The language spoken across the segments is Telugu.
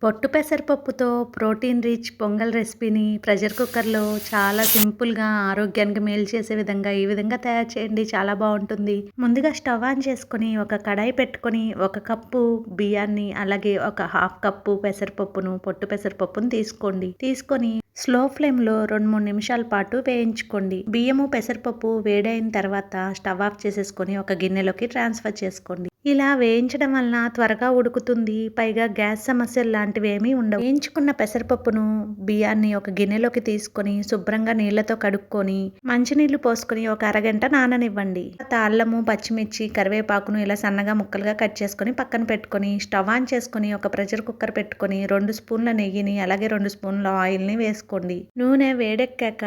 పొట్టు పెసరపప్పుతో ప్రోటీన్ రిచ్ పొంగల్ రెసిపీని ప్రెషర్ కుక్కర్‌లో చాలా సింపుల్‌గా ఆరోగ్యానికి మేలు చేసే విధంగా ఈ విధంగా తయారు చేయండి. చాలా బావుంటుంది. ముందుగా స్టవ్ ఆన్ చేసుకొని ఒక కడాయి పెట్టుకొని 1 కప్పు బియ్యాన్ని అలాగే ఒక హాఫ్ కప్పు పెసరపప్పును పొట్టు పెసరపప్పును తీసుకోండి. తీసుకొని స్లో ఫ్లేమ్‌లో 2, 3 నిమిషాల పాటు వేయించుకోండి. బియ్యము పెసరపప్పు వేడైన తర్వాత స్టవ్ ఆఫ్ చేసేసుకొని ఒక గిన్నెలోకి ట్రాన్స్‌ఫర్ చేసుకోండి. ఇలా వేయించడం వలన త్వరగా ఉడుకుతుంది. పైగా గ్యాస్ సమస్యలు లాంటివేమీ ఉండవు. వేయించుకున్న పెసరపప్పును, బియ్యాన్ని ఒక గిన్నెలోకి తీసుకొని శుభ్రంగా నీళ్లతో కడుక్కొని మంచినీళ్లు పోసుకొని ఒక అరగంట నాననివ్వండి. అల్లము, పచ్చిమిర్చి, కరివేపాకును ఇలా సన్నగా ముక్కలుగా కట్ చేసుకొని పక్కన పెట్టుకొని స్టవ్ ఆన్ చేసుకొని ఒక ప్రెషర్ కుక్కర్ పెట్టుకొని 2 స్పూన్ల నెయ్యిని అలాగే 2 స్పూన్ల ఆయిల్ని వేసుకోండి. నూనె వేడెక్కాక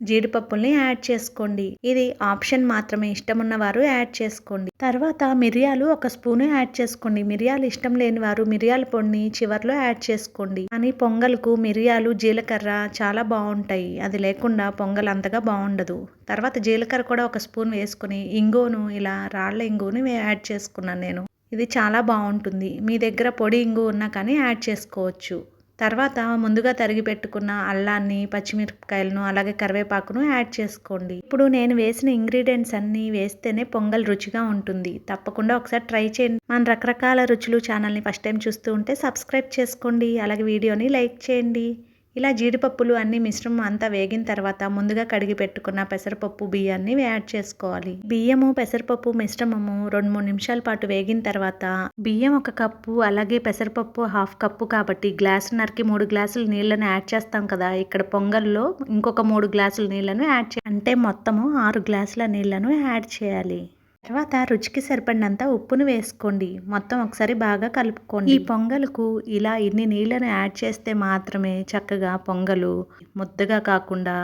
జీడిపప్పుల్ని యాడ్ చేసుకోండి. ఇది ఆప్షన్ మాత్రమే, ఇష్టమున్న వారు యాడ్ చేసుకోండి. తర్వాత మిరియాలు 1 స్పూను యాడ్ చేసుకోండి. మిరియాలు ఇష్టం లేని వారు మిరియాల పొడిని చివర్లో యాడ్ చేసుకోండి. కానీ పొంగల్కు మిరియాలు, జీలకర్ర చాలా బాగుంటాయి. అది లేకుండా పొంగల్ అంతగా బాగుండదు. తర్వాత జీలకర్ర కూడా 1 స్పూన్ వేసుకొని ఇంగువను ఇలా రాళ్ళ ఇంగువని యాడ్ చేసుకున్నాను నేను. ఇది చాలా బాగుంటుంది. మీ దగ్గర పొడి ఇంగువ ఉన్నా కానీ యాడ్ చేసుకోవచ్చు. తర్వాత ముందుగా తరిగి పెట్టుకున్న అల్లాన్ని, పచ్చిమిరపకాయలను అలాగే కరివేపాకును యాడ్ చేసుకోండి. ఇప్పుడు నేను వేసిన ఇంగ్రీడియంట్స్ అన్నీ వేస్తేనే పొంగల్ రుచిగా ఉంటుంది. తప్పకుండా ఒకసారి ట్రై చేయండి. మన రకరకాల రుచులు ఛానల్ని ఫస్ట్ టైం చూస్తూ ఉంటే సబ్స్క్రైబ్ చేసుకోండి. అలాగే వీడియోని లైక్ చేయండి. ఇలా జీడిపప్పులు అన్ని మిశ్రమం అంతా వేగిన తర్వాత ముందుగా కడిగి పెట్టుకున్న పెసరపప్పు, బియ్యాన్ని యాడ్ చేసుకోవాలి. బియ్యము, పెసరపప్పు మిశ్రమము 2, 3 నిమిషాల పాటు వేగిన తర్వాత బియ్యం 1 కప్పు అలాగే పెసరపప్పు హాఫ్ కప్పు కాబట్టి గ్లాసున్నరకి 3 గ్లాసుల నీళ్ళను యాడ్ చేస్తాం కదా. ఇక్కడ పొంగల్లో ఇంకొక 3 గ్లాసుల నీళ్ళను యాడ్ చేయాలి. అంటే మొత్తము 6 గ్లాసుల నీళ్ళను యాడ్ చేయాలి. తర్వాత రుచికి సరిపడినంత ఉప్పును వేసుకోండి. మొత్తం ఒకసారి బాగా కలుపుకోండి. ఈ పొంగల్కు ఇలా ఇన్ని నీళ్ళను యాడ్ చేస్తే మాత్రమే చక్కగా పొంగలు ముద్దగా కాకుండా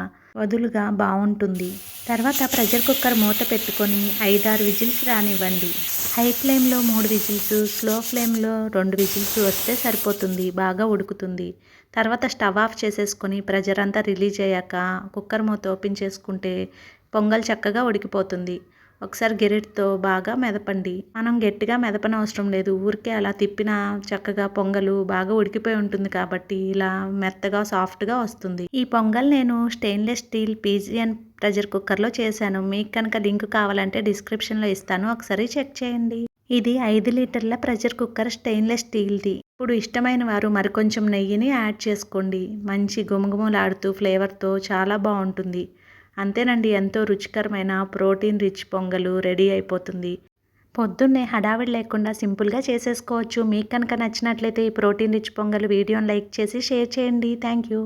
వదులుగా బాగుంటుంది. తర్వాత ప్రెషర్ కుక్కర్ మూత పెట్టుకొని 5-6 విజిల్స్ రానివ్వండి. హై ఫ్లేమ్లో 3 విజిల్స్, స్లో ఫ్లేమ్లో 2 విజిల్స్ వస్తే సరిపోతుంది. బాగా ఉడుకుతుంది. తర్వాత స్టవ్ ఆఫ్ చేసేసుకొని ప్రెషర్ అంతా రిలీజ్ అయ్యాక కుక్కర్ మూత ఓపెన్ చేసుకుంటే పొంగల్ చక్కగా ఉడికిపోతుంది. ఒకసారి గెరిటితో బాగా మెదపండి. మనం గట్టిగా మెదపనవసరం లేదు. ఊరికే అలా తిప్పినా చక్కగా పొంగలు బాగా ఉడికిపోయి ఉంటుంది కాబట్టి ఇలా మెత్తగా సాఫ్ట్గా వస్తుంది. ఈ పొంగల్ నేను స్టెయిన్లెస్ స్టీల్ పీజియన్ ప్రెషర్ కుక్కర్లో చేశాను. మీకు కనుక లింక్ కావాలంటే డిస్క్రిప్షన్లో ఇస్తాను. ఒకసారి చెక్ చేయండి. ఇది 5 లీటర్ల ప్రెషర్ కుక్కర్ స్టెయిన్లెస్ స్టీల్ది. ఇప్పుడు ఇష్టమైన వారు మరికొంచెం నెయ్యిని యాడ్ చేసుకోండి. మంచి గుమగుమలాడుతూ ఫ్లేవర్తో చాలా బాగుంటుంది. అంతేనండి, ఎంతో రుచికరమైన ప్రోటీన్ రిచ్ పొంగలు రెడీ అయిపోతుంది. పొద్దున్నే హడావిడి లేకుండా సింపుల్గా చేసేసుకోవచ్చు. మీకు కనుక నచ్చినట్లయితే ఈ ప్రోటీన్ రిచ్ పొంగల్ వీడియోని లైక్ చేసి షేర్ చేయండి. Thank you.